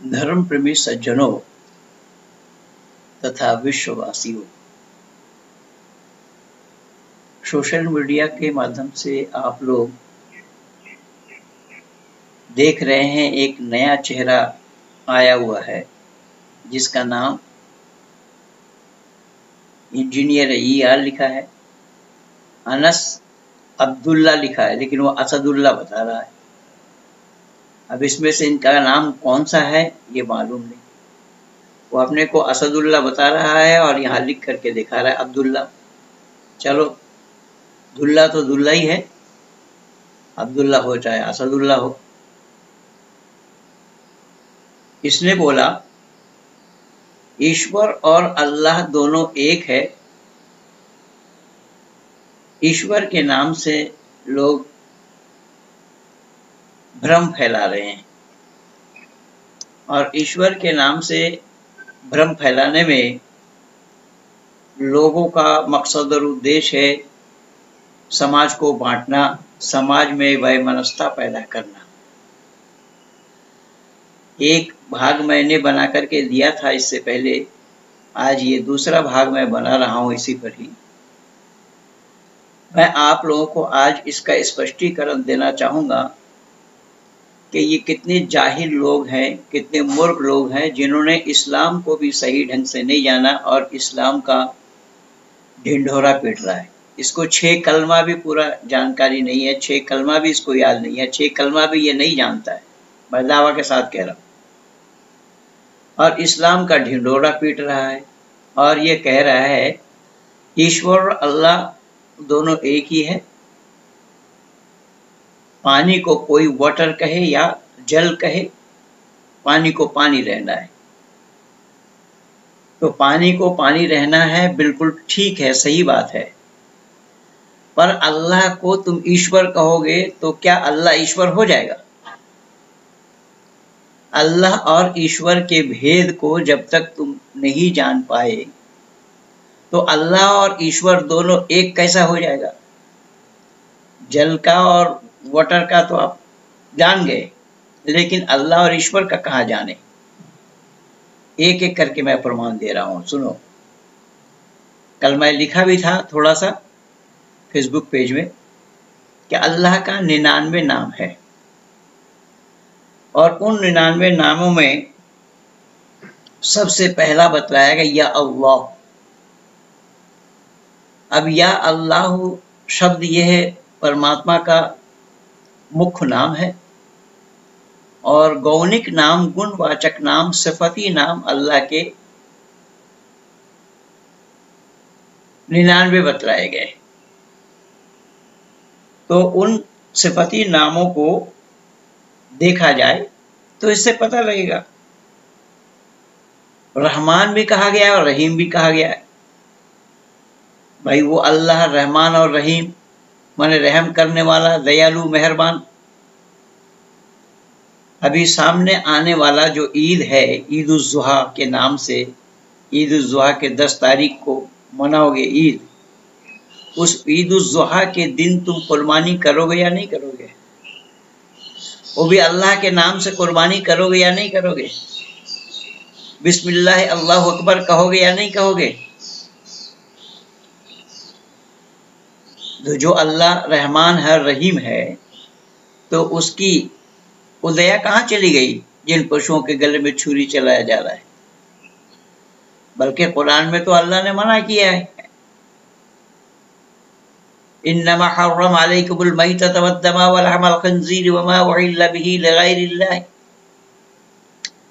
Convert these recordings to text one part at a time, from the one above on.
धर्म प्रेमी सज्जनों तथा विश्ववासियों, सोशल मीडिया के माध्यम से आप लोग देख रहे हैं एक नया चेहरा आया हुआ है जिसका नाम इंजीनियर ER लिखा है, अनस अब्दुल्ला लिखा है, लेकिन वो असदुल्ला बता रहा है। अब इसमें से इनका नाम कौन सा है ये मालूम नहीं। वो अपने को असदुल्ला बता रहा है और यहाँ लिख करके दिखा रहा है अब्दुल्ला। चलो, दुल्ला तो दुल्ला ही है, अब्दुल्ला हो चाहे असदुल्ला हो। इसने बोला ईश्वर और अल्लाह दोनों एक है। ईश्वर के नाम से लोग भ्रम फैला रहे हैं और ईश्वर के नाम से भ्रम फैलाने में लोगों का मकसद और उद्देश्य है समाज को बांटना, समाज में वैमनस्यता पैदा करना। एक भाग मैंने बना करके दिया था इससे पहले, आज ये दूसरा भाग मैं बना रहा हूं इसी पर ही। मैं आप लोगों को आज इसका स्पष्टीकरण देना चाहूंगा कि ये कितने जाहिल लोग हैं, कितने मूर्ख लोग हैं जिन्होंने इस्लाम को भी सही ढंग से नहीं जाना और इस्लाम का ढिंढोरा पीट रहा है। इसको 6 कलमा भी पूरा जानकारी नहीं है, 6 कलमा भी इसको याद नहीं है, 6 कलमा भी ये नहीं जानता है, मैं दावा के साथ कह रहा हूँ। और इस्लाम का ढिंढोरा पीट रहा है और ये कह रहा है ईश्वर और अल्लाह दोनों एक ही है। पानी को कोई वाटर कहे या जल कहे, पानी को पानी रहना है तो पानी को पानी रहना है, बिल्कुल ठीक है, सही बात है। पर अल्लाह को तुम ईश्वर कहोगे तो क्या अल्लाह ईश्वर हो जाएगा? अल्लाह और ईश्वर के भेद को जब तक तुम नहीं जान पाए तो अल्लाह और ईश्वर दोनों एक कैसा हो जाएगा? जल का और वाटर का तो आप जान गए, लेकिन अल्लाह और ईश्वर का कहाँ जाने? एक एक करके मैं प्रमाण दे रहा हूं, सुनो। कल मैं लिखा भी था थोड़ा सा फेसबुक पेज में कि अल्लाह का 99 नाम है और उन 99 नामों में सबसे पहला बतलाया गया या अल्लाह। अब या अल्लाह शब्द यह परमात्मा का मुख्य नाम है और गौणिक नाम, गुणवाचक नाम, सिफती नाम अल्लाह के 99 बतलाए गए। तो उन सिफती नामों को देखा जाए तो इससे पता लगेगा। रहमान भी कहा गया है और रहीम भी कहा गया है। भाई वो अल्लाह रहमान और रहीम माने रहम करने वाला, दयालु, मेहरबान। अभी सामने आने वाला जो ईद है, ईद उल जुहा के नाम से, ईद उल जुहा के 10 तारीख को मनाओगे ईद। उस ईद उल जुहा के दिन तुम कुर्बानी करोगे या नहीं करोगे? वो भी अल्लाह के नाम से कुर्बानी करोगे या नहीं करोगे? बिस्मिल्लाह अल्लाहु अकबर कहोगे या नहीं कहोगे? जो अल्लाह रहमान है, रहीम है, तो उसकी उदया कहाँ चली गई जिन पशुओं के गले में छुरी चलाया जा रहा है? बल्कि कुरान में तो अल्लाह ने मना किया है, इन्नमा हर्रम अलैकुमुल मैतत वद्दमा वलहमल खंजीर वमा उहिल्ल बिही लिगैरिल्लाह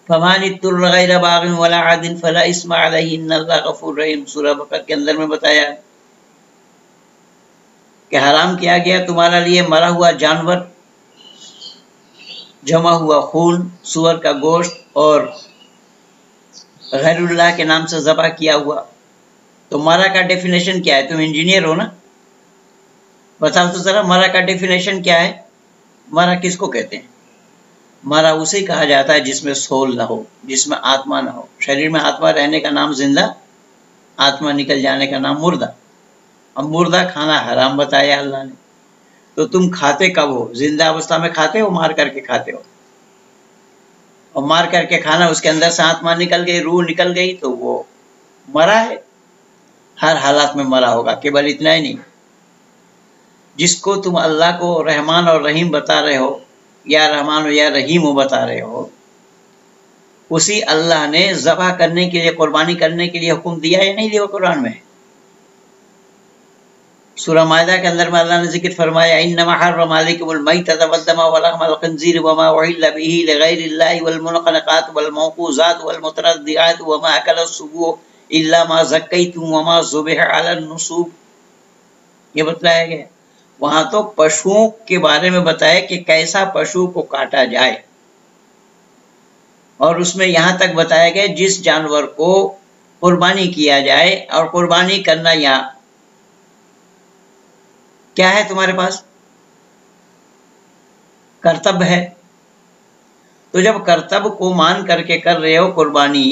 फमन इत्तुर्र गैर बागिन वला आदिन फला इस्मा अलैहि इन्नल्लाह गफूरुर रहीम। सूरह बकरा के अंदर में बताया कि हराम किया गया तुम्हारे लिए मरा हुआ जानवर, जमा हुआ खून, सूअर का गोश्त और गैरुल्लाह के नाम से ज़बह किया हुआ। तो मरा का डेफिनेशन क्या है? तुम इंजीनियर हो ना, बताओ तो जरा मरा का डेफिनेशन क्या है? मरा किसको कहते हैं? मरा उसे कहा जाता है जिसमें सोल ना हो, जिसमें आत्मा ना हो। शरीर में आत्मा रहने का नाम जिंदा, आत्मा निकल जाने का नाम मुर्दा। अब मुर्दा खाना हराम बताया अल्लाह ने, तो तुम खाते कब हो? जिंदा अवस्था में खाते हो, मार करके खाते हो? اور مار کر کے کھانا، اس کے اندر سے آتما نکل گئی، روح نکل گئی تو وہ مرا ہے، ہر حالات میں مرا ہوگا۔ کیول اتنا ہی نہیں، جس کو تم اللہ کو رحمان اور رحیم بتا رہے ہو، یا رحمان و یا رحیم ہو بتا رہے ہو، اسی اللہ نے ذبح کرنے کے لیے، قربانی کرنے کے لیے حکم دیا یا نہیں دیا قرآن میں؟ سورہ مائدہ کے اندر میں اللہ نے ذکر فرمایا انما حرم علیکم المیتۃ والدم ولحم الخنزیر وما اہل بہ لغیر اللہ والمنخنقات والموقوذات والمتردیات وما اکل السبوع الا ما زکیتم وما ذبح علی النصوب، یہ بتلایا گیا۔ وہاں تو پشوؤں کے بارے میں بتایا کہ کیسا پشو کو کاٹا جائے، اور اس میں یہاں تک بتایا گیا جس جانور کو قربانی کیا جائے، اور قربانی کرنا یہاں کیا ہے؟ تمہارے پاس کرتب ہے، تو جب کرتب کو مان کر کے کر رہے ہو قربانی،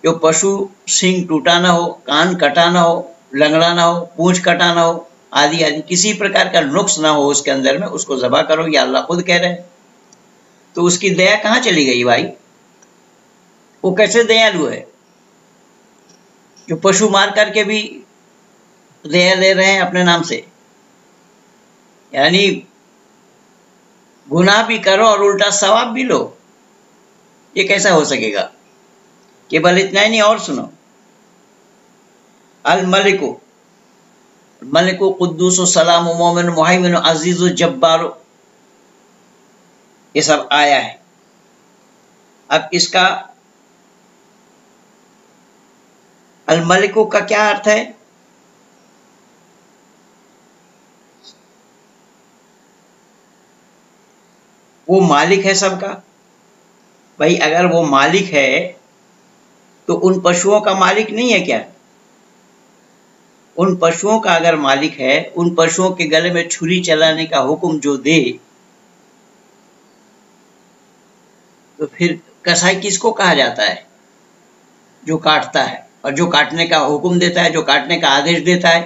جو پشو سینگ ٹوٹا نہ ہو، کان کٹا نہ ہو، لنگڑا نہ ہو، پونچھ کٹا نہ ہو، آدھی کسی پرکار کا نقص نہ ہو اس کے اندر میں، اس کو ذبح کرو، یا اللہ خود کہہ رہے ہیں۔ تو اس کی دیا کہاں چلی گئی بھائی؟ وہ کیسے دیالو ہے جو پشو مار کر کے بھی دیا لے رہے ہیں اپنے نام سے؟ یعنی گناہ بھی کرو اور الٹا ثواب بھی لو، یہ کیسا ہو سکے گا؟ کہ بل اتنا ہی نہیں، اور سنو، الملک ملک قدوس السلام مومن مہیمن عزیز الجبار، یہ سب آیا ہے۔ اب اس کا الملک کا کیا ارتھ ہے؟ وہ مالک ہے سب کا۔ بھائی اگر وہ مالک ہے تو ان پشوؤں کا مالک نہیں ہے کیا؟ ان پشوؤں کا اگر مالک ہے، ان پشوؤں کے گلے میں چھری چلانے کا حکم جو دے، تو پھر کسائی کس کو کہا جاتا ہے؟ جو کاٹتا ہے، اور جو کاٹنے کا حکم دیتا ہے، جو کاٹنے کا آدیش دیتا ہے۔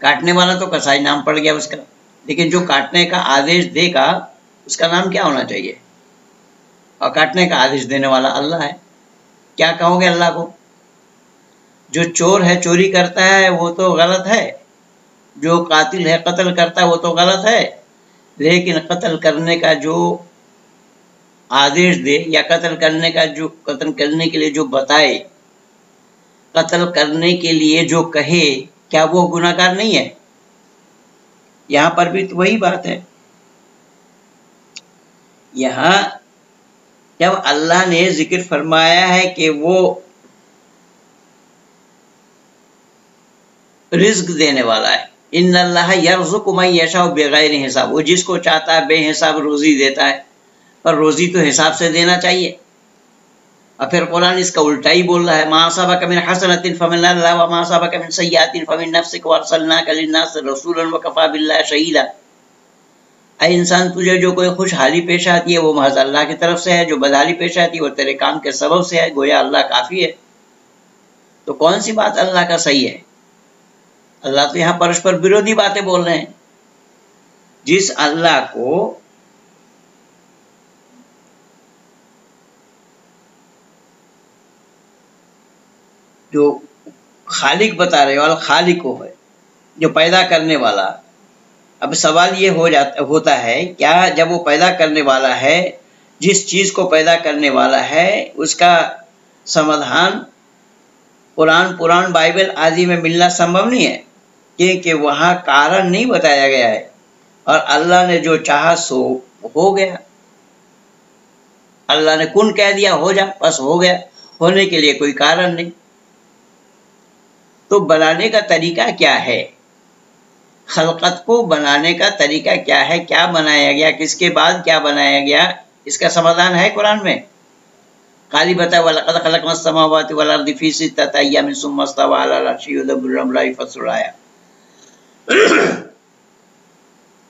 کاٹنے والا تو کسائی نام پڑ گیا اس کا، لیکن جو کاٹنے کا آدیش دے گا اس کا نام کیا ہونا چاہیے؟ اور کاٹنے کا آدیش دینے والا اللہ ہے۔ کیا کہو گے اللہ کو؟ جو چور ہے، چوری کرتا ہے، وہ تو غلط ہے، جو قاتل ہے، قتل کرتا ہے، وہ تو غلط ہے، لیکن قتل کرنے کا جو آدیش دے، یا قتل کرنے کے لیے جو بتائے، قتل کرنے کے لیے جو کہے، کیا وہ گناہ گار نہیں ہے؟ یہاں پر بھی تو وہی بات ہے۔ یہاں جب اللہ نے ذکر فرمایا ہے کہ وہ رزق دینے والا ہے، ان اللہ یرزق من یشاء بغیر حساب، وہ جس کو چاہتا ہے بے حساب روزی دیتا ہے، پر روزی تو حساب سے دینا چاہیے۔ اور پھر قرآن اس کا الٹا ہی بول رہا ہے، ما اصابک من حسنۃ فمن اللہ وما اصابک من سیئۃ فمن نفسک وارسلناک للناس رسولا وکفی باللہ شہیدا۔ اے انسان، تجھے جو کوئی خوشحالی پیش آتی ہے وہ محض اللہ کی طرف سے ہے، جو بدحالی پیش آتی ہے وہ تیرے کام کے سبب سے ہے، گویا اللہ کافی ہے۔ تو کون سی بات اللہ کا صحیح ہے؟ اللہ تو یہاں پرسپر برودھی باتیں بول رہے ہیں۔ جس اللہ کو جو خالق بتا رہے ہو، الخالق ہے، جو پیدا کرنے والا۔ اب سوال یہ ہوتا ہے، کیا جب وہ پیدا کرنے والا ہے، جس چیز کو پیدا کرنے والا ہے، اس کا سمادھان قرآن بائبل آدی میں ملنا سمبھو نہیں ہے، کیونکہ وہاں کارن نہیں بتایا گیا ہے، اور اللہ نے جو چاہا سو ہو گیا۔ اللہ نے کن کہہ دیا، ہو جا، بس ہو گیا، ہونے کے لیے کوئی کارن نہیں۔ تو بنانے کا طریقہ کیا ہے؟ خلقت کو بنانے کا طریقہ کیا ہے؟ کیا بنایا گیا، کس کے بعد کیا بنایا گیا؟ اس کا سمادھان ہے قرآن میں۔ خالی بتا وَلَقَدْ خَلَقْنَا السَّمَاوَاتِ وَالْأَرْضَ فِي سِتَّةِ أَيَّامٍ ثُمَّ اسْتَوَىٰ عَلَى الْعَرْشِ يُدَبِّرُ الْأَمْرَ يُفَصِّلُ الْآيَاتِ،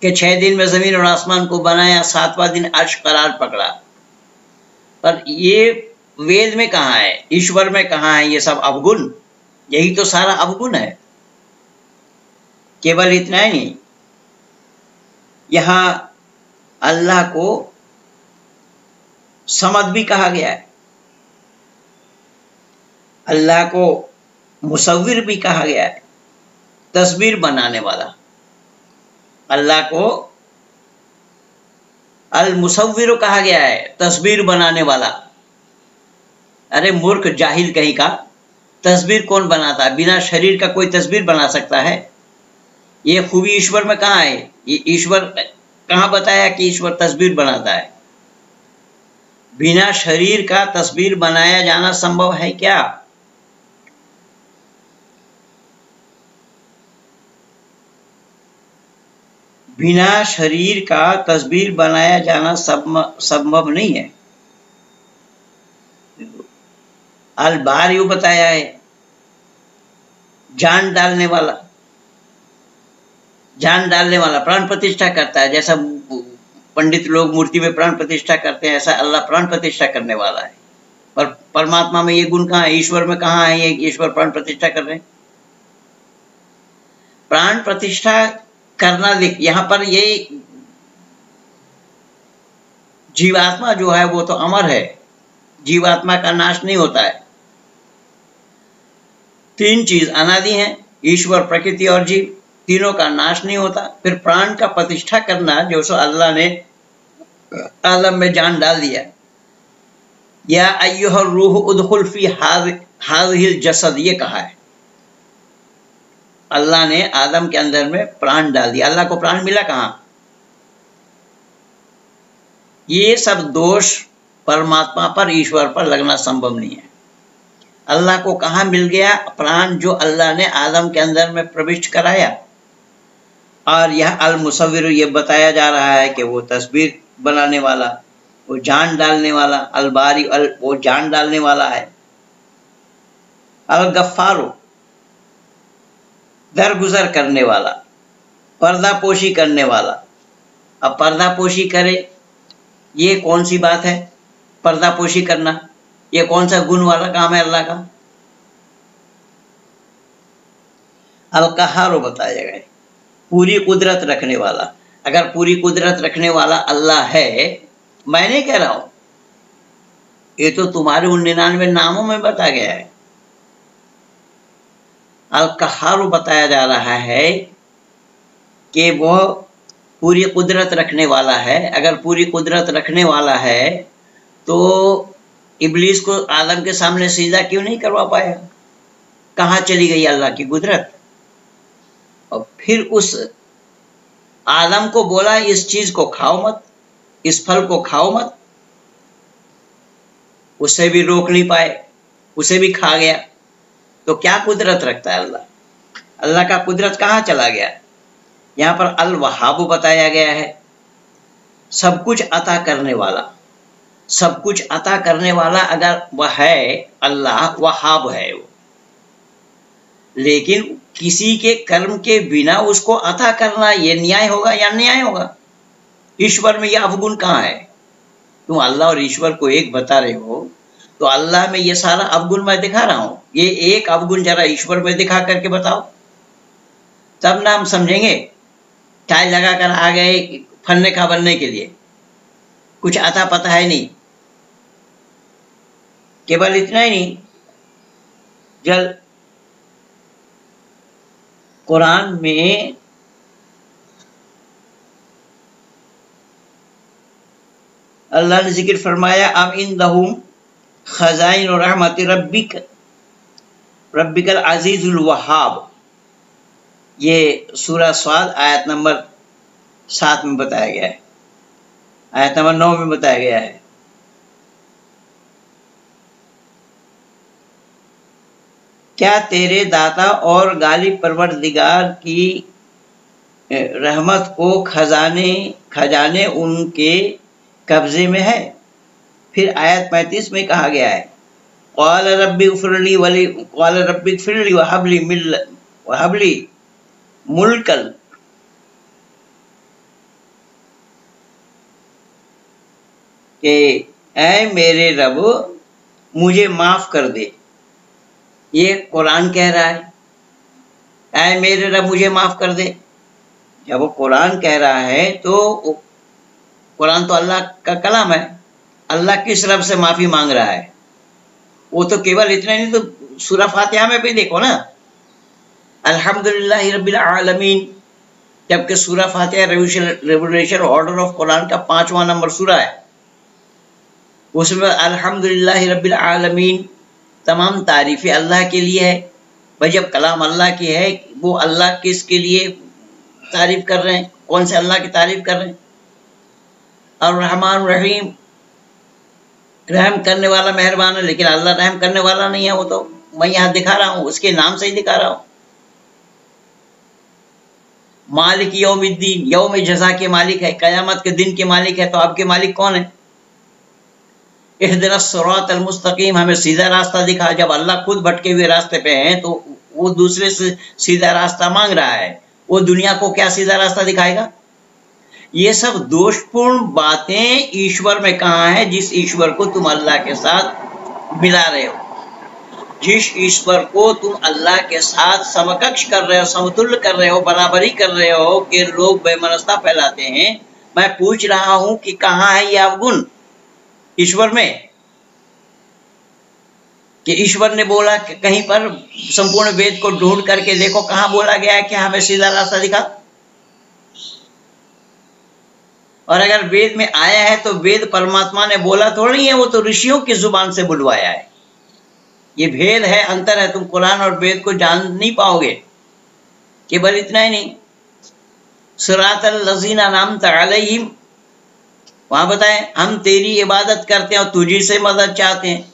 کہ 6 دن میں زمین اور آسمان کو بنایا، 7واں دن عرش قرار پکڑا۔ پر یہ وید میں کہاں ہے؟ ایشور میں کہاں ہے یہ سب ابگن؟ یہی تو سارا ابگن ہے۔ کیول اتنا ہی نہیں، یہاں اللہ کو समद भी कहा गया है, अल्लाह को मुसव्विर भी कहा गया है, तस्वीर बनाने वाला। अल्लाह को अल मुसव्विर कहा गया है, तस्वीर बनाने वाला। अरे मूर्ख जाहिल कहीं का, तस्वीर कौन बनाता है? बिना शरीर का कोई तस्वीर बना सकता है? ये खूबी ईश्वर में कहाँ है? ये ईश्वर कहाँ बताया कि ईश्वर तस्वीर बनाता है? बिना शरीर का तस्वीर बनाया जाना संभव है क्या? बिना शरीर का तस्वीर बनाया जाना संभव नहीं है। अल बारी बताया है, जान डालने वाला, जान डालने वाला, प्राण प्रतिष्ठा करता है। जैसा पंडित लोग मूर्ति में प्राण प्रतिष्ठा करते हैं, ऐसा अल्लाह प्राण प्रतिष्ठा करने वाला है। पर परमात्मा में ये गुण कहाँ है? ईश्वर में कहाँ है ये ईश्वर प्राण प्रतिष्ठा कर रहे हैं? प्राण प्रतिष्ठा करना लिख, यहाँ पर ये जीवात्मा जो है वो तो अमर है, जीवात्मा का नाश नहीं होता है। तीन चीज अनादि हैं, ईश्वर, प्रकृति और जीव, तीनों का नाश नहीं होता। फिर प्राण का प्रतिष्ठा करना, जो सो अल्लाह ने आलम में जान डाल दिया। या अय्युहर रूह उदखुल फी हाज़िहिल जसद, ये कहा है। अल्लाह ने आदम के अंदर में प्राण डाल दिया। अल्लाह को प्राण मिला कहाँ? ये सब दोष परमात्मा पर, ईश्वर पर लगना संभव नहीं है। अल्लाह को कहाँ मिल गया प्राण? जो अल्लाह ने आदम के अंदर में प्रविष्ट कराया। और यह अल मुसव्विर, ये बताया जा रहा है कि वो तस्वीर बनाने वाला, वो जान डालने वाला। अल बारी, वो जान डालने वाला है। अल गफ्फारो, दरगुजर करने वाला, पर्दापोशी करने वाला। अब पर्दापोशी करे, ये कौन सी बात है? पर्दापोशी करना ये कौन सा गुण वाला काम है अल्लाह का? अल कहारो बताया गया, पूरी कुदरत रखने वाला। अगर पूरी कुदरत रखने वाला अल्लाह है, मैं नहीं कह रहा हूं, ये तो तुम्हारे 99 नामों में बताया गया है। अल कहारो बताया जा रहा है कि वह पूरी कुदरत रखने वाला है। अगर पूरी कुदरत रखने वाला है तो इब्लीस को आदम के सामने सीधा क्यों नहीं करवा पाया? कहाँ चली गई अल्लाह की कुदरत? और फिर उस आदम को बोला इस चीज को खाओ मत, इस फल को खाओ मत। उसे भी रोक नहीं पाए, उसे भी खा गया। तो क्या कुदरत रखता है अल्लाह? अल्लाह का कुदरत कहाँ चला गया? यहाँ पर अल वहाब बताया गया है, सब कुछ अता करने वाला। सब कुछ अता करने वाला अगर वह है अल्लाह, वहाब है वो। लेकिन किसी के कर्म के बिना उसको अता करना, ये न्याय होगा या अन्याय होगा? ईश्वर में यह अवगुण कहाँ है? तुम अल्लाह और ईश्वर को एक बता रहे हो, तो अल्लाह में ये सारा अवगुण मैं दिखा रहा हूं, ये एक अवगुण जरा ईश्वर में दिखा करके बताओ, तब ना हम समझेंगे। टाई लगाकर आ गए फन्ने का बनने के लिए, कुछ आता पता है नहीं। केवल इतना ही नहीं, जल कुरान में अल्लाह ने जिक्र फरमाया, अम इंदहुम खजाइन रहमत रब्बिकल अजीजुल वहाब। ये सूरह स्वाद आयत नंबर 7 में बताया गया है, आयत नंबर 9 में बताया गया है। क्या तेरे दाता और गालिब परवरदिगार की रहमत को खजाने उनके कब्जे में है? फिर आयत 35 में कहा गया है, क़ाल रब्बिग़फ़िरली वहबली मुल्कन, कि ऐ मेरे रब मुझे माफ कर दे। ये कुरान कह रहा है, ऐ मेरे रब मुझे माफ कर दे। जब वो कुरान कह रहा है तो कुरान तो अल्लाह का कलाम है, अल्लाह किस रब से माफी मांग रहा है? वो तो केवल इतना नहीं, तो सूरह फातिहा में भी देखो ना, अल्हम्दुलिल्लाह रब्बिल आलमीन, जबकि सूरह फातिहा रेवोल्यूशन ऑर्डर ऑफ कुरान का 5वां नंबर सूरह है, उसमें अल्हम्दुलिल्लाह रब्बिल आलमीन, तमाम तारीफें अल्लाह के लिए है। भाई जब कलाम अल्लाह की है, वो अल्लाह किसके लिए तारीफ कर रहे हैं? कौन से अल्लाह की तारीफ कर रहे हैं? और रहमान रहीम, रहम करने वाला मेहरबान है, लेकिन अल्लाह रहम करने वाला नहीं है। वो तो मैं यहाँ दिखा रहा हूँ, उसके नाम से ही दिखा रहा हूँ। मालिक यौमिद्दीन, यौम जज़ा के मालिक है, कयामत के दिन के मालिक है। तो आपके मालिक कौन है? इहदिनस सिरातल मुस्तकीम, हमें सीधा रास्ता दिखा। जब अल्लाह खुद भटके हुए रास्ते पे हैं तो वो दूसरे से सीधा रास्ता मांग रहा है, वो दुनिया को क्या सीधा रास्ता दिखाएगा? ये सब दोषपूर्ण बातें ईश्वर में कहाँ है, जिस ईश्वर को तुम अल्लाह के साथ मिला रहे हो, जिस ईश्वर को तुम अल्लाह के साथ समकक्ष कर रहे हो, समतुल्य कर रहे हो, बराबरी कर रहे हो, कि लोग बेमनस्ता फैलाते हैं। मैं पूछ रहा हूं कि कहाँ है ये अवगुण ईश्वर में? कि ईश्वर ने बोला कि कहीं पर संपूर्ण वेद को ढूंढ करके देखो, कहाँ बोला गया है कि हमें सीधा रास्ता दिखा? और अगर वेद में आया है तो वेद परमात्मा ने बोला थोड़ी है, वो तो ऋषियों की जुबान से बुलवाया है। ये भेद है, अंतर है। तुम कुरान और वेद को जान नहीं पाओगे। केवल इतना ही नहीं, सिरातल लज़ीना अनअमता अलैहिम, वहां बताएं हम तेरी इबादत करते हैं और तुझी से मदद चाहते हैं।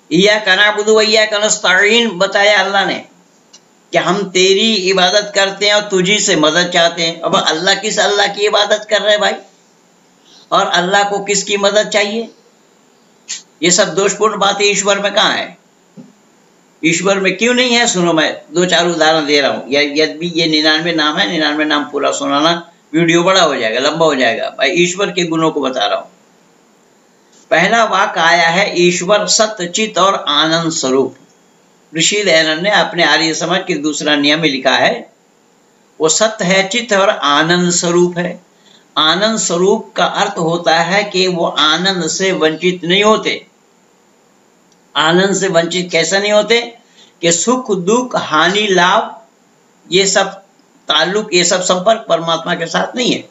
इय्याका नअबुदु व इय्याका नस्तईन बताया अल्लाह ने कि हम तेरी इबादत करते हैं और तुझी से मदद चाहते हैं। अब अल्लाह किस अल्लाह की इबादत कर रहे हैं भाई, और अल्लाह को किसकी मदद चाहिए? ये सब दोषपूर्ण बातें ईश्वर में कहाँ है? ईश्वर में क्यों नहीं है? सुनो, मैं 2-4 उदाहरण दे रहा हूँ। यदि ये 99 नाम है, 99 नाम पूरा सुनाना, वीडियो बड़ा हो जाएगा, लंबा हो जाएगा। भाई ईश्वर के गुणों को बता रहा हूँ। पहला वाक्य आया है, ईश्वर सत्य, चित और आनंद स्वरूप। ऋषि दयानंद ने अपने आर्य समाज के दूसरा नियम में लिखा है, वो सत्य है, चित और आनंद स्वरूप है। आनंद स्वरूप का अर्थ होता है कि वो आनंद से वंचित नहीं होते। आनंद से वंचित कैसे नहीं होते? कि सुख दुख हानि लाभ ये सब ताल्लुक, ये सब संपर्क परमात्मा के साथ नहीं है,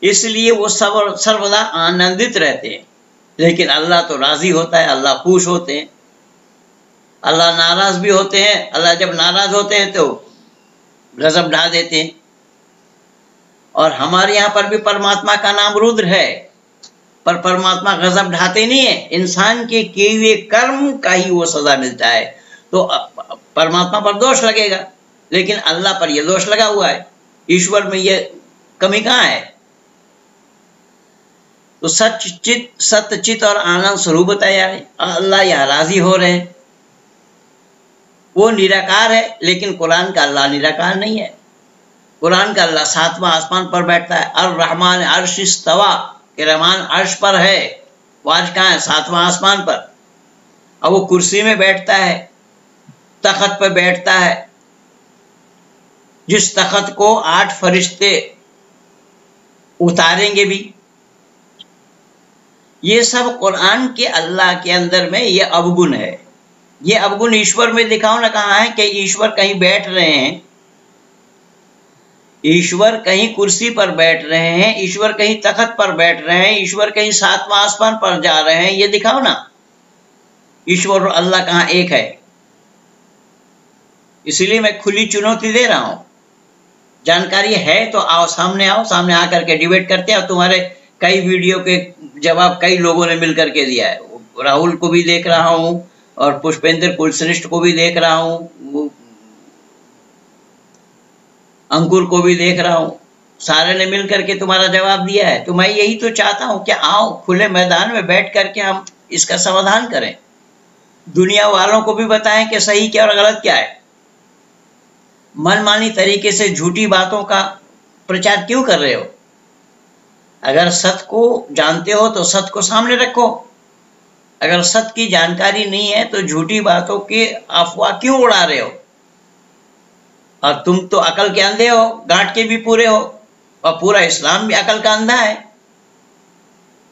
इसलिए वो सर्वदा आनंदित रहते हैं। लेकिन अल्लाह तो राजी होता है, अल्लाह खुश होते हैं, अल्लाह नाराज भी होते हैं। अल्लाह जब नाराज होते हैं तो गजब ढा देते हैं। और हमारे यहाँ पर भी परमात्मा का नाम रुद्र है, पर परमात्मा गजब ढाते नहीं है। इंसान के किए हुए कर्म का ही वो सजा मिलता है। तो परमात्मा पर दोष लगेगा, लेकिन अल्लाह पर यह दोष लगा हुआ है। ईश्वर में ये कमी कहाँ है? तो सत्य चित और आनंद स्वरूप बताया है। अल्लाह यहाँ राजी हो रहे हैं। वो निराकार है, लेकिन कुरान का अल्लाह निराकार नहीं है। कुरान का अल्लाह 7वां आसमान पर बैठता है। अर रहमान अर्श इस्तवा, कि रहमान अर्श पर है। वो आज कहाँ है? 7वां आसमान पर। अब वो कुर्सी में बैठता है, तख्त पर बैठता है, जिस तख्त को 8 फरिश्ते उतारेंगे भी। ये सब कुरान के अल्लाह के अंदर में ये अवगुण है। ये अवगुण ईश्वर में दिखाओ ना, कहाँ है? कि ईश्वर कहीं बैठ रहे हैं, ईश्वर कहीं कुर्सी पर बैठ रहे हैं, ईश्वर कहीं तख्त पर बैठ रहे हैं, ईश्वर कहीं 7वां आसमान पर जा रहे हैं। ये दिखाओ ना, ईश्वर और अल्लाह कहाँ एक है। इसीलिए मैं खुली चुनौती दे रहा हूं। जानकारी है तो आओ, सामने आओ, सामने आकर के डिबेट करते हैं। और तुम्हारे कई वीडियो के जवाब कई लोगों ने मिलकर के दिया है। राहुल को भी देख रहा हूं और पुष्पेंद्र कुलश्रेष्ठ को भी देख रहा हूं, अंकुर को भी देख रहा हूं। सारे ने मिलकर के तुम्हारा जवाब दिया है। तो मैं यही तो चाहता हूं कि आओ खुले मैदान में बैठ करके हम इसका समाधान करें, दुनिया वालों को भी बताएं कि सही क्या और गलत क्या है। मनमानी तरीके से झूठी बातों का प्रचार क्यों कर रहे हो? अगर सत्य को जानते हो तो सत्य को सामने रखो। अगर सत्य की जानकारी नहीं है तो झूठी बातों की अफवाह क्यों उड़ा रहे हो? और तुम तो अकल के अंधे हो, गांठ के भी पूरे हो। اور پورا اسلام بھی عقل کا اندھا ہے،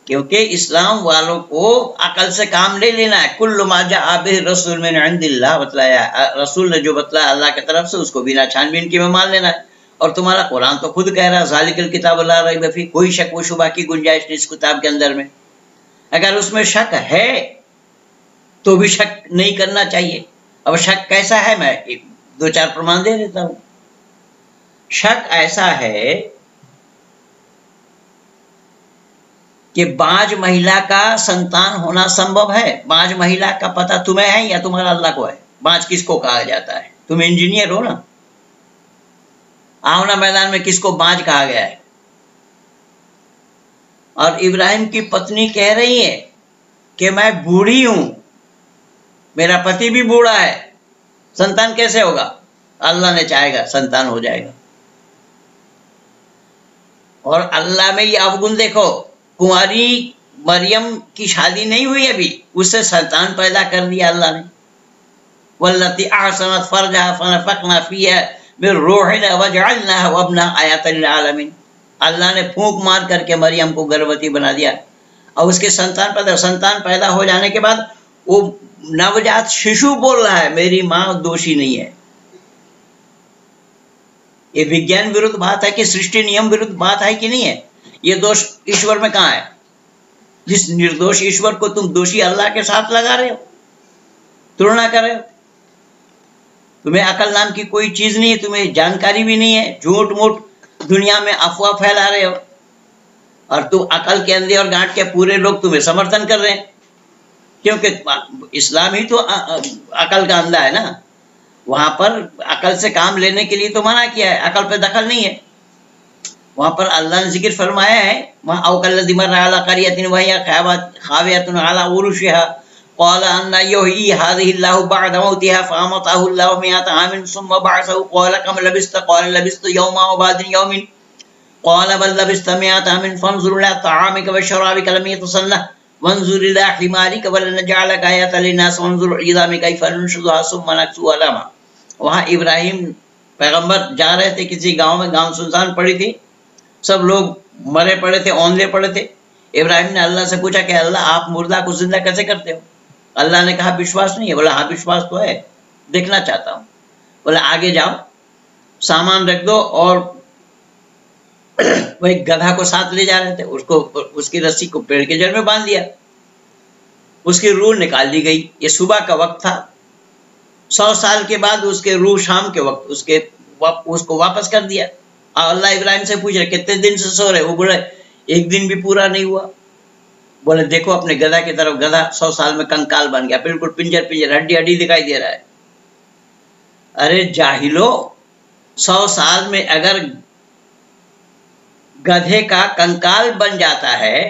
کیونکہ اسلام والوں کو عقل سے کام نہیں لینا ہے۔ کل ما جاء بہ رسول من عند اللہ بتلایا، رسول نے جو بتلایا اللہ کی طرف سے اس کو بنا چھان بین کے میں مان لینا ہے۔ اور تمہارا قرآن تو خود کہہ رہا ذالک الکتاب لا ریب فیہ، کوئی شک و شبہ کی گنجائش نہیں اس کتاب کے اندر میں۔ اگر اس میں شک ہے تو بھی شک نہیں کرنا چاہیے۔ اب شک کیسا ہے، میں دو چار پرمان دے دیتا ہوں۔ شک ایسا ہے کہ بعض مہیلا کا سنتان ہونا سمبھو ہے۔ بعض مہیلا کا پتہ تمہیں ہے یا تمہارا اللہ کو ہے؟ بعض کس کو کہا جاتا ہے؟ تم انجینئر ہو نا، آؤ نا میدان میں کس کو بعض کہا گیا ہے؟ اور ابراہیم کی پتنی کہہ رہی ہے کہ میں بوڑھی ہوں، میرا پتی بھی بوڑھا ہے، سنتان کیسے ہوگا؟ اللہ نے چاہے گا سنتان ہو جائے گا۔ اور اللہ میں یہ اوگن دیکھو، کنواری مریم کی شادی نہیں ہوئی ابھی، اس سے سنتان پیدا کر دیا اللہ نے۔ واللتی احسنت فرجها فنفخنا فیها من روحنا وجعلناها وابنها آیات للعالمین۔ اللہ نے پھونک مار کر کے مریم کو گربوتی بنا دیا، اور اس کے سنتان پیدا ہو جانے کے بعد وہ نوجات ششو بول رہا ہے میری ماں دوشی نہیں ہے۔ یہ وگیان ورودھ بات ہے کہ سرشٹی نیم ورودھ بات ہے کہ نہیں ہے؟ یہ دوش ایشور میں کہاں ہے؟ جس نردوش ایشور کو تم دوشی اللہ کے ساتھ لگا رہے ہو، تلنا کر رہے ہو۔ تمہیں عقل نام کی کوئی چیز نہیں ہے، تمہیں جانکاری بھی نہیں ہے، جھوٹ موٹ دنیا میں افواہ پھیلا رہے ہو، اور تم عقل کے اندھے اور گانٹ کے پورے لوگ تمہیں سمرتھن کر رہے ہیں، کیونکہ اسلام ہی تو عقل کا اندھا ہے نا۔ وہاں پر عقل سے کام لینے کے لیے تو منع کیا ہے، عقل پہ دخل نہیں ہے۔ وہاں پر اللہ نے ذکر فرمایا ہے وہاں اوکل الذی مر علی قریۃ وہی خاویۃ علی عروشها قال ان یحیی هذه الله بعد موتها فاماته الله 100 عام ثم بعثه قال كم لبثت قال لبثت يوما وبعض يوم قال بل لبثت 100 عام فانظر الى طعامك وشرابك لم يتسنه وانظر الى حمارك ولنجعلك آية للناس وانظر الى كيف ننشزها ثم نكسوها لحما۔ وہاں ابراہیم پیغمبر جا رہے تھے کسی گاؤں میں، گاؤں سنسان پڑی تھی، سب لوگ مرے پڑے تھے، اوندھے پڑے تھے۔ ابراہیم نے اللہ سے پوچھا کہ اللہ آپ مردہ کو زندہ کیسے کرتے ہو؟ اللہ نے کہا وشواس نہیں ہے؟ بولا ہاں وشواس تو ہے، دیکھنا چاہتا ہوں۔ بولا آگے جاؤ، سامان رکھ دو، اور وہ ایک گدھا کو ساتھ لے جا رہے تھے، اس کی رسی کو پیڑ کے جڑ میں باندھ دیا، اس کی روح نکال دی گئی۔ یہ صبح کا وقت تھا، 100 سال کے بعد اس کے روح شام کے وقت اس کو واپس کر دیا۔ اللہ ابراہیم سے پوچھ رہے کتنے دن سے سو رہے؟ وہ بولے ایک دن بھی پورا نہیں ہوا۔ بولے دیکھو اپنے گدھا کی طرف، گدھا 100 سال میں کنکال بن گیا، بالکل پنجر ہڈی ہڈی دکھائی دے رہا ہے۔ ارے جاہلو، 100 سال میں اگر گدھے کا کنکال بن جاتا ہے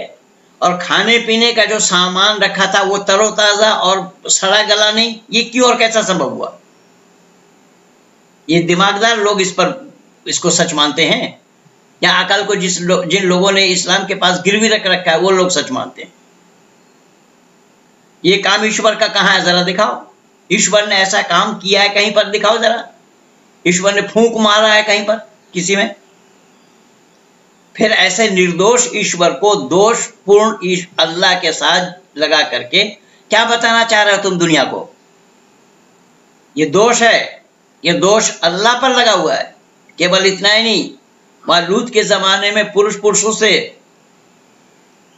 اور کھانے پینے کا جو سامان رکھا تھا وہ تر و تازہ اور سڑا گلا نہیں، یہ کیوں اور کیسا سبب ہوا؟ یہ دماغدار لوگ اس کو سچ مانتے ہیں، یا عقل کو جن لوگوں نے اسلام کے پاس گروی رکھ رکھا ہے وہ لوگ سچ مانتے ہیں؟ یہ کام ایشور کا کہاں ہے؟ ذرا دکھاؤ، ایشور نے ایسا کام کیا ہے کہیں پر؟ دکھاؤ ذرا، ایشور نے پھونک مارا ہے کہیں پر کسی میں؟ پھر ایسے نردوش ایشور کو دوش پورن اللہ کے ساتھ لگا کر کے کیا بتانا چاہ رہے ہو تم دنیا کو؟ یہ دوش ہے، یہ دوش اللہ پر لگا ہوا ہے۔ کیول اتنا ہی نہیں، وہاں لوط کے زمانے میں پرشوں سے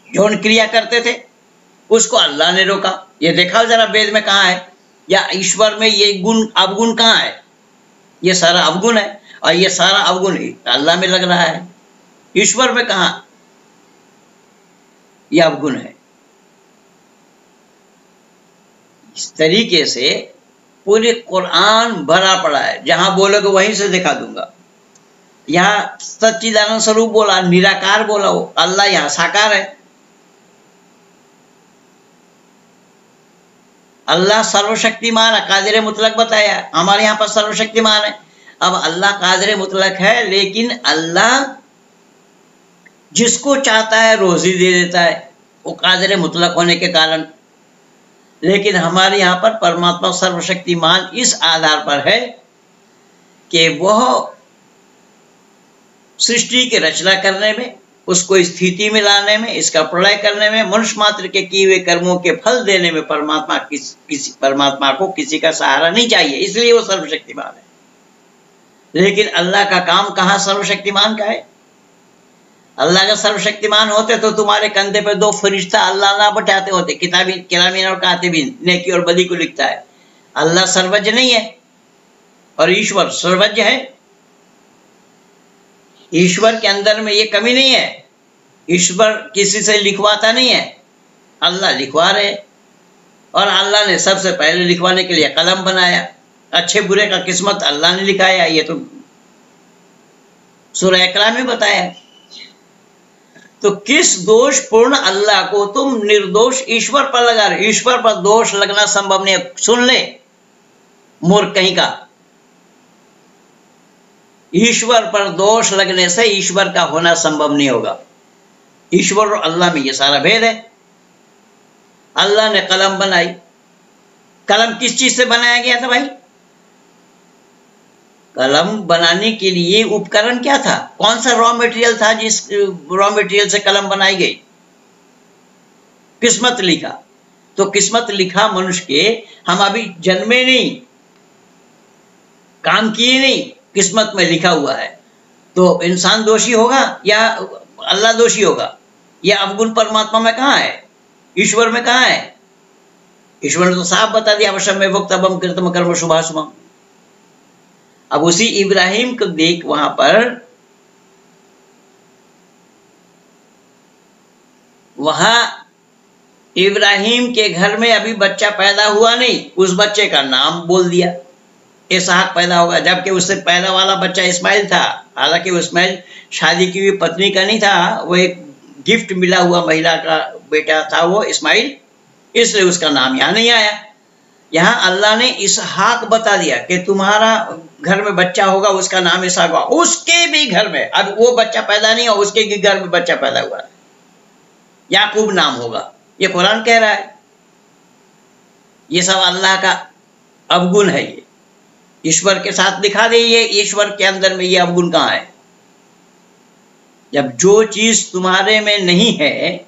یون کریا کرتے تھے، اس کو اللہ نے روکا۔ یہ دیکھا ذرا وید میں کہاں ہے؟ یا ایشور میں یہ گن اوگن کہاں ہے؟ یہ سارا اوگن ہے، اور یہ سارا اوگن اللہ میں لگ رہا ہے، ایشور میں کہاں یہ اوگن ہے؟ اس طریقے سے پورے قرآن بھرا پڑا ہے، جہاں بولو گے وہیں سے دکھا دوں گا۔ یہاں سچیدانند سوروپ بولا، نراکار بولا، وہ اللہ یہاں ساکار ہے۔ اللہ سرو شکتیمان ہے، قادر مطلق بتایا، ہمارے یہاں پر سرو شکتیمان ہے۔ اب اللہ قادر مطلق ہے، لیکن اللہ جس کو چاہتا ہے روزی دے دیتا ہے، وہ قادر مطلق ہونے کے کارن۔ لیکن ہمارے یہاں پر پرماتما سرو شکتیمان اس آدھار پر ہے کہ وہ सृष्टि की रचना करने में, उसको स्थिति में लाने में, इसका प्रलय करने में, मनुष्य मात्र के किए हुए कर्मों के फल देने में परमात्मा को किसी का सहारा नहीं चाहिए, इसलिए वो सर्वशक्तिमान है। लेकिन अल्लाह का काम कहाँ सर्वशक्तिमान का है? अल्लाह का सर्वशक्तिमान होते तो तुम्हारे कंधे पे 2 फरिश्ता अल्लाह ना बैठाते होते, किताबीन और कातिबीन, नेकी और बदी को लिखता है। अल्लाह सर्वज्ञ नहीं है और ईश्वर सर्वज्ञ है। ईश्वर के अंदर में ये कमी नहीं है, ईश्वर किसी से लिखवाता नहीं है, अल्लाह लिखवा रहे। और अल्लाह ने सबसे पहले लिखवाने के लिए कलम बनाया, अच्छे बुरे का किस्मत अल्लाह ने लिखाया, ये तो सूरह इकरा में बताया। तो किस दोष पूर्ण अल्लाह को तुम निर्दोष ईश्वर पर लगा रहे? ईश्वर पर दोष लगना संभव नहीं है। सुन ले मूर्ख कहीं का, ईश्वर पर दोष लगने से ईश्वर का होना संभव नहीं होगा। ईश्वर और अल्लाह में ये सारा भेद है। अल्लाह ने कलम बनाई, कलम किस चीज से बनाया गया था भाई? कलम बनाने के लिए उपकरण क्या था? कौन सा रॉ मटेरियल था जिस रॉ मटेरियल से कलम बनाई गई? किस्मत लिखा। तो किस्मत लिखा मनुष्य के, हम अभी जन्मे नहीं, काम किए नहीं, किस्मत में लिखा हुआ है। तो इंसान दोषी होगा या अल्लाह दोषी होगा? यह अवगुण परमात्मा में कहाँ है? ईश्वर में कहाँ है? ईश्वर ने तो साफ बता दिया, अवश्य में वक्तव्यम कृतम कर्म शुभाशुभम। अब उसी इब्राहिम को देख, वहां पर इब्राहिम के घर में अभी बच्चा पैदा हुआ नहीं, उस बच्चे का नाम बोल दिया इसहाक पैदा होगा, जबकि उससे पहला वाला बच्चा इस्माइल था। हालांकि वो इस्माइल शादी की हुई पत्नी का नहीं था, वो एक गिफ्ट मिला हुआ महिला का बेटा था वो इस्माइल, इसलिए उसका नाम यहाँ नहीं आया। यहाँ अल्लाह ने इसहाक बता दिया कि तुम्हारा घर में बच्चा होगा, उसका नाम इसहाक होगा। उसके भी घर में, अब वो बच्चा पैदा नहीं हुआ, उसके भी घर में बच्चा पैदा हुआ है, याकूब नाम होगा। ये कुरान कह रहा है। ये सब अल्लाह का अवगुण है। ये ईश्वर के साथ दिखा दे, ये ईश्वर के अंदर में ये अवगुण कहाँ है? जब जो चीज तुम्हारे में नहीं है,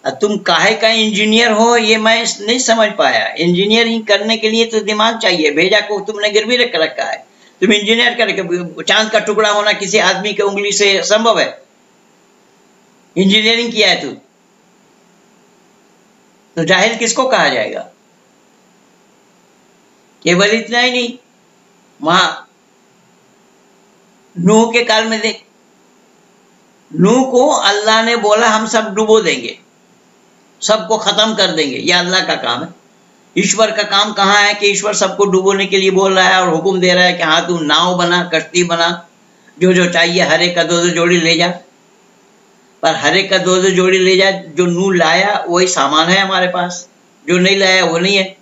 तुम काहे का इंजीनियर हो, ये मैं नहीं समझ पाया। इंजीनियरिंग करने के लिए तो दिमाग चाहिए, भेजा को तुमने गिरवी रख रखा है। तुम इंजीनियर करके, चांद का टुकड़ा होना किसी आदमी के उंगली से संभव है? इंजीनियरिंग किया है तू, तो जाहिल किसको कहा जाएगा? केवल इतना ही नहीं, वहां नूह के काल में देख, नूह को अल्लाह ने बोला हम सब डुबो देंगे, सबको खत्म कर देंगे। ये अल्लाह का काम है। ईश्वर का काम कहाँ है कि ईश्वर सबको डुबोने के लिए बोल रहा है और हुक्म दे रहा है कि हाँ तू नाव बना, कश्ती बना, जो जो चाहिए हर एक का 2-2 जोड़ी ले जा। पर हर एक का 2-2 जोड़ी ले जा, जो नूह लाया वही सामान है हमारे पास, जो नहीं लाया वो नहीं है।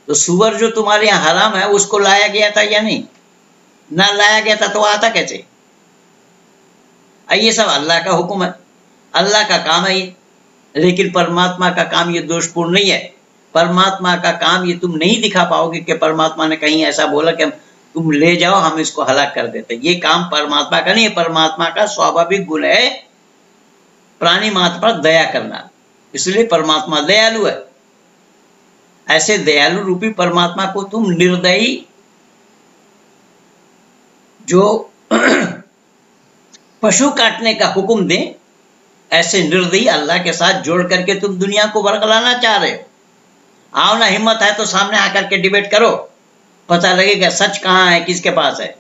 तो सुअर जो तुम्हारे यहाँ हराम है, उसको लाया गया था या नहीं? ना लाया गया था तो आता कैसे? ये सब अल्लाह का हुक्म है, अल्लाह का काम है ये। लेकिन परमात्मा का काम ये दोषपूर्ण नहीं है। परमात्मा का काम ये तुम नहीं दिखा पाओगे कि परमात्मा ने कहीं ऐसा बोला कि तुम ले जाओ हम इसको हलाक कर देते। ये काम परमात्मा का नहीं है। परमात्मा का स्वाभाविक गुण है प्राणी मात्र पर दया करना, इसलिए परमात्मा दयालु है। ऐसे दयालु रूपी परमात्मा को तुम निर्दयी, जो पशु काटने का हुक्म दे, ऐसे निर्दयी अल्लाह के साथ जोड़ करके तुम दुनिया को बरगलाना चाह रहे हो। आओ ना, हिम्मत है तो सामने आकर के डिबेट करो, पता लगेगा सच कहां है, किसके पास है।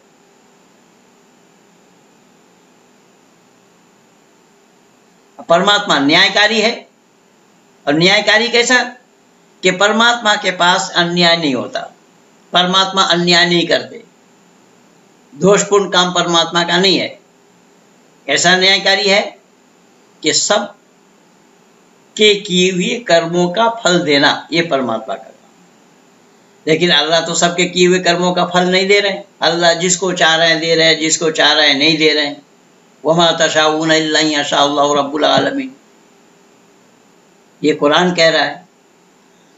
परमात्मा न्यायकारी है। और न्यायकारी कैसा? कि परमात्मा के पास अन्याय नहीं होता, परमात्मा अन्याय नहीं करते, दोषपूर्ण काम परमात्मा का नहीं है। ऐसा न्यायकारी है कि सब के किए हुए कर्मों का फल देना, ये परमात्मा का काम। लेकिन अल्लाह तो सबके किए हुए कर्मों का फल नहीं दे रहे। अल्लाह जिसको चाह रहे हैं दे रहे हैं, जिसको चाह रहे हैं नहीं दे रहे हैं। वमा तशाऊन इल्ला यशाअल्लाहु रब्बुल आलमीन, ये कुरान कह रहा है।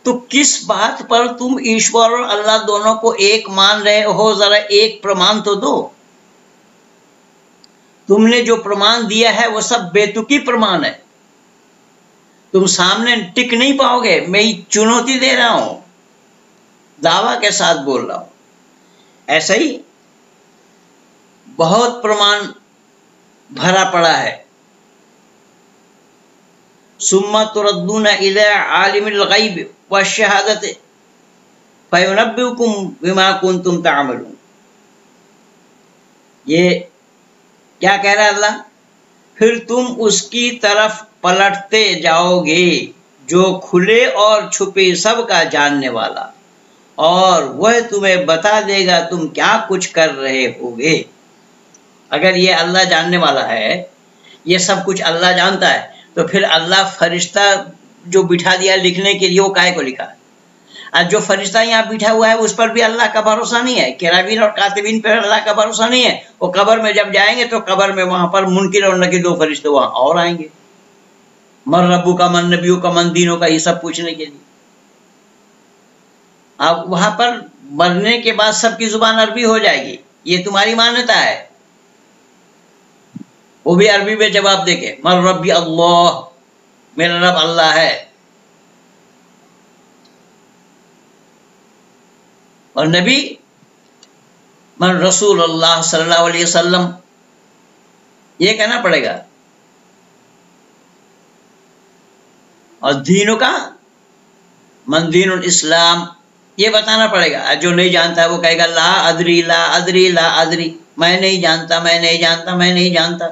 तो किस बात पर तुम ईश्वर और अल्लाह दोनों को एक मान रहे हो? जरा एक प्रमाण तो दो। تم نے جو پرمان دیا ہے وہ سب بیتکی پرمان ہے، تم سامنے ٹک نہیں پاؤ گے، میں چنوتی دے رہا ہوں، دعویٰ کے ساتھ بول رہا ہوں۔ ایسا ہی بہت پرمان بھرا پڑا ہے۔ ثم تردون الی عالم الغیب والشہادۃ فینبئکم بما کنتم تعملون۔ یہ کیا کہہ رہا ہے اللہ؟ پھر تم اس کی طرف پلٹتے جاؤ گے جو کھلے اور چھپے سب کا جاننے والا، اور وہ تمہیں بتا دے گا تم کیا کچھ کر رہے ہوگے۔ اگر یہ اللہ جاننے والا ہے، یہ سب کچھ اللہ جانتا ہے، تو پھر اللہ فرشتہ جو بٹھا دیا لکھنے کے لیے، وہ کائے کو لکھا ہے؟ اور جو فرشتہ یہاں بیٹھا ہوا ہے اس پر بھی اللہ کا بھروسہ نہیں ہے، کراوین اور کاتبین پر اللہ کا بھروسہ نہیں ہے۔ وہ قبر میں جب جائیں گے تو قبر میں وہاں پر منکر اور نکیر دو فرشتے وہاں اور آئیں گے، من ربو کا، من نبیوں کا، من دینوں کا، یہ سب پوچھنے کے لیے۔ اب وہاں پر مرنے کے بعد سب کی زبان عربی ہو جائے گی، یہ تمہاری مانتا ہے، وہ بھی عربی میں جواب دے کے، من ربی اللہ، میرا رب اللہ ہے۔ اور نبی من رسول اللہ صلی اللہ علیہ وسلم، یہ کہنا پڑے گا۔ اور دینوں کا من دین الاسلام، یہ بتانا پڑے گا۔ جو نہیں جانتا ہے وہ کہے گا لا ادری لا ادری لا ادری، میں نہیں جانتا میں نہیں جانتا میں نہیں جانتا۔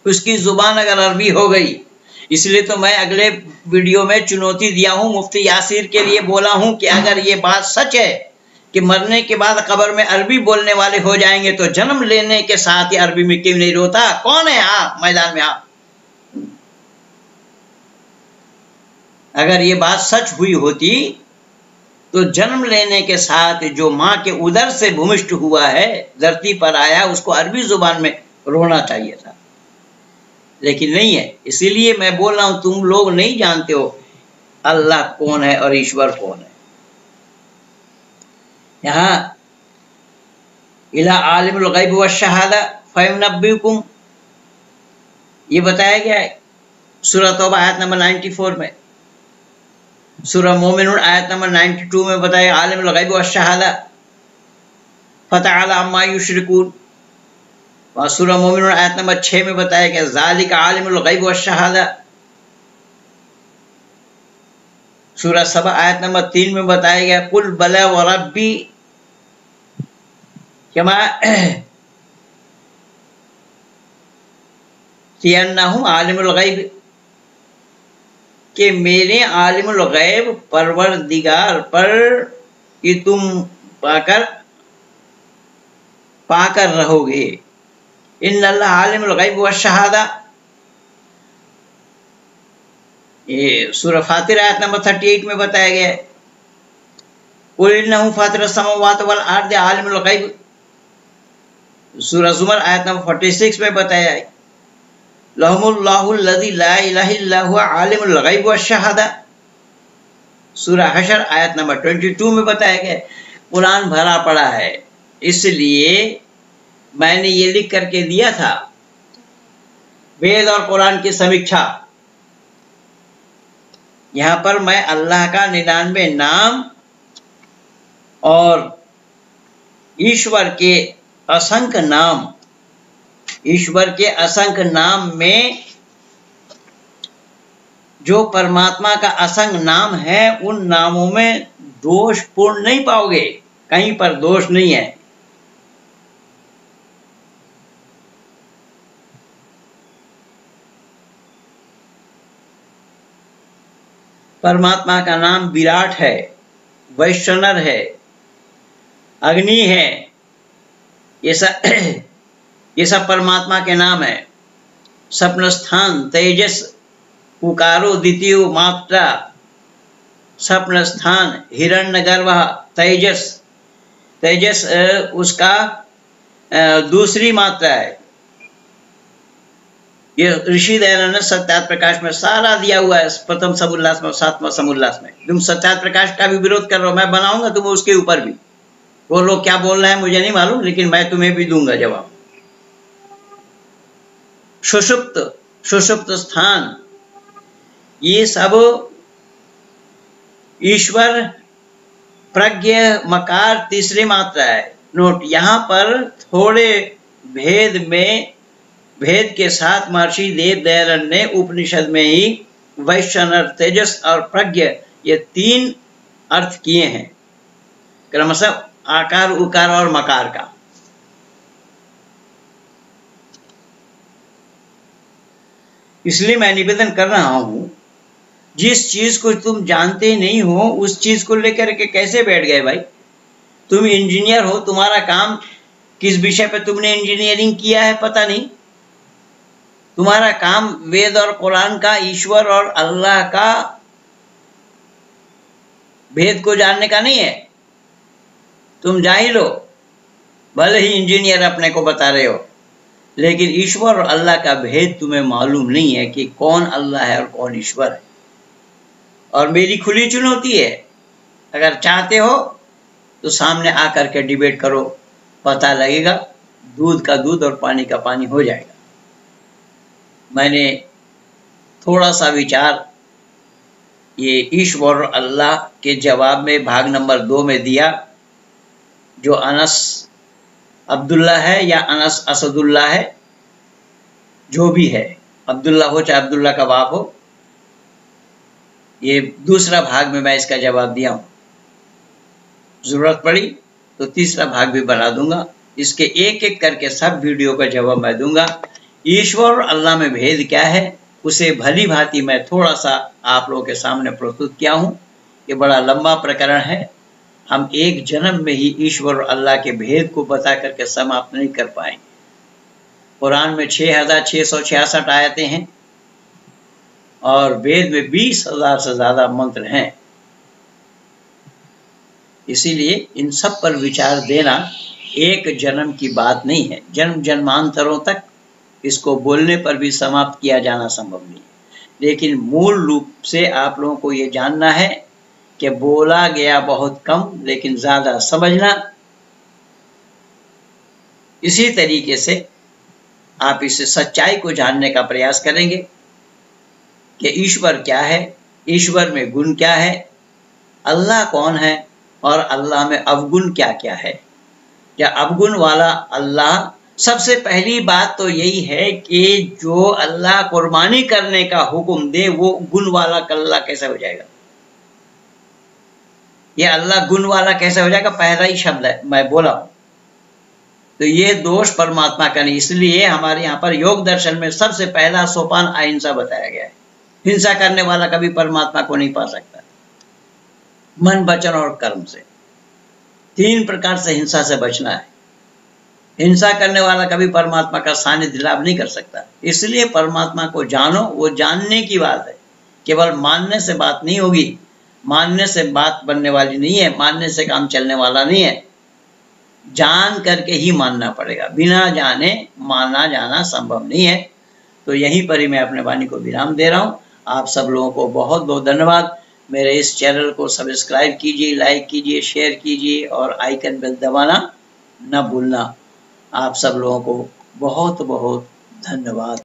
اس کی زبان اگر عربی ہو گئی، اس لیے تو میں اگلے ویڈیو میں چنوتی دیا ہوں، مفتی یاسر کے لیے بولا ہوں کہ اگر یہ بات سچ ہے کہ مرنے کے بعد قبر میں عربی بولنے والے ہو جائیں گے، تو جنم لینے کے ساتھ ہی عربی میں کیوں نہیں روتا؟ کون ہے؟ میدان میں آ۔ اگر یہ بات سچ ہوئی ہوتی تو جنم لینے کے ساتھ جو ماں کے ادر سے بھومشٹ ہوا ہے، دھرتی پر آیا، اس کو عربی زبان میں رونا چاہیے تھا، لیکن نہیں ہے۔ اسی لیے میں بول رہا ہوں، تم لوگ نہیں جانتے ہو اللہ کون ہے اور ایشور کون ہے۔ یہاں الی عالم الغیب والشہادہ فینبئکم، یہ بتایا گیا ہے سورہ توبہ آیت نمبر 94 میں، سورہ مومنون آیت نمبر 92 میں بتایا عالم الغیب والشہادہ فتعالی عما یشرکون، اور سورہ مومنون آیت نمبر 6 میں بتایا کہ ذالک عالم الغیب والشہادہ، سورہ سبا آیت نمبر 3 میں بتایا گیا قل بلی وربی کما انہ عالم الغیب، کہ میرے عالم الغیب پروردگار پر کہ تم پا کر رہو گے۔ ان اللہ عالم الغیب والشہادہ، یہ سورہ فاطر آیت نمبر 38 میں بتایا گیا ہے قل انہ فاطر السماوات والارض عالم الغیب، سورہ زمر آیت نمبر 46 میں بتایا ہے لہم اللہ الذی لا الہ الا هو عالم الغیب والشہادہ، سورہ حشر آیت نمبر 22 میں بتایا گیا۔ قرآن بھرا پڑا ہے، اس لیے میں نے یہ لکھ کر کے دیا تھا، وید اور قرآن کی سمیکشا۔ یہاں پر میں اللہ کا 99 نام اور ایشور کے اسنکھ نام، ایشور کے اسنکھ نام میں جو پرماتما کا اسنکھ نام ہے، ان ناموں میں دوش پورن نہیں پاؤ گے، کہیں پر دوش نہیں ہے۔ پرماتما کا نام وراٹ ہے، ویشنر ہے، اگنی ہے، یہ سب پرماتما کے نام ہیں۔ سپنستھان تیجس پکارو دیتیو ماترا، سپنستھان ہرن گربھ تیجس، تیجس اس کا دوسری ماترا ہے۔ یہ رشی دیانند ستیات پرکاش میں سارا دیا ہوا ہے، پرتم سمولاس میں، ساتواں سمولاس میں۔ تم ستیات پرکاش کا بھی وروध کر رہے ہو، میں بناؤں گا تمہیں اس کے اوپر بھی۔ وہ لوگ کیا بول رہے ہیں مجھے نہیں معلوم، لیکن میں تمہیں بھی دوں گا جواب۔ सुषुप्त स्थान, ये सब ईश्वर, प्रज्ञ, मकार तीसरी मात्रा है। नोट, यहाँ पर थोड़े भेद के साथ महर्षि देव दयानंद ने उपनिषद में ही वैश्वानर, तेजस और प्रज्ञ ये 3 अर्थ किए हैं, क्रमशः आकार, उकार और मकार का। इसलिए मैं निवेदन कर रहा हूं, जिस चीज को तुम जानते नहीं हो उस चीज को लेकर के कैसे बैठ गए भाई? तुम इंजीनियर हो, तुम्हारा काम किस विषय पे तुमने इंजीनियरिंग किया है पता नहीं। तुम्हारा काम वेद और कुरान का, ईश्वर और अल्लाह का भेद को जानने का नहीं है। तुम जाहिल हो, भले ही इंजीनियर अपने को बता रहे हो, लेकिन ईश्वर और अल्लाह का भेद तुम्हें मालूम नहीं है कि कौन अल्लाह है और कौन ईश्वर है। और मेरी खुली चुनौती है, अगर चाहते हो तो सामने आकर के डिबेट करो, पता लगेगा, दूध का दूध और पानी का पानी हो जाएगा। मैंने थोड़ा सा विचार ये ईश्वर और अल्लाह के जवाब में भाग नंबर 2 में दिया, जो अनस अब्दुल्ला है या अनस असदुल्ला है, जो भी है, अब्दुल्ला हो चाहे अब्दुल्ला का बाप हो, ये दूसरा भाग में मैं इसका जवाब दिया हूँ। जरूरत पड़ी तो तीसरा भाग भी बना दूंगा, इसके एक एक करके सब वीडियो का जवाब मैं दूंगा। ईश्वर और अल्लाह में भेद क्या है उसे भली भांति मैं थोड़ा सा आप लोगों के सामने प्रस्तुत किया हूँ। ये बड़ा लंबा प्रकरण है, हम एक जन्म में ही ईश्वर और अल्लाह के भेद को बता करके समाप्त नहीं कर पाएंगे। कुरान में 6666 आयतें हैं और वेद में 20,000 से ज्यादा मंत्र हैं। इसीलिए इन सब पर विचार देना एक जन्म की बात नहीं है, जन्म जन्मांतरों तक इसको बोलने पर भी समाप्त किया जाना संभव नहीं है। लेकिन मूल रूप से आप लोगों को ये जानना है कि बोला गया बहुत कम लेकिन ज्यादा समझना। इसी तरीके से आप इस सच्चाई को जानने का प्रयास करेंगे कि ईश्वर क्या है, ईश्वर में गुण क्या है, अल्लाह कौन है और अल्लाह में अवगुण क्या क्या है। या अवगुण वाला अल्लाह, सबसे पहली बात तो यही है कि जो अल्लाह कुर्बानी करने का हुक्म दे वो गुण वाला अल्लाह कैसे हो जाएगा? ये अल्लाह गुण वाला कैसे हो जाएगा? पहला ही शब्द है मैं बोला हूं, तो ये दोष परमात्मा का नहीं। इसलिए हमारे यहाँ पर योग दर्शन में सबसे पहला सोपान अहिंसा बताया गया है। हिंसा करने वाला कभी परमात्मा को नहीं पा सकता। मन, वचन और कर्म से 3 प्रकार से हिंसा से बचना है। हिंसा करने वाला कभी परमात्मा का सानिध्य लाभ नहीं कर सकता। इसलिए परमात्मा को जानो, वो जानने की बात है, केवल मानने से बात नहीं होगी, मानने से बात बनने वाली नहीं है, मानने से काम चलने वाला नहीं है। जान करके ही मानना पड़ेगा, बिना जाने माना जाना संभव नहीं है। तो यहीं पर ही मैं अपने वाणी को विराम दे रहा हूँ। आप सब लोगों को बहुत बहुत धन्यवाद। मेरे इस चैनल को सब्सक्राइब कीजिए, लाइक कीजिए, शेयर कीजिए और आइकन बेल दबाना न भूलना। आप सब लोगों को बहुत बहुत धन्यवाद।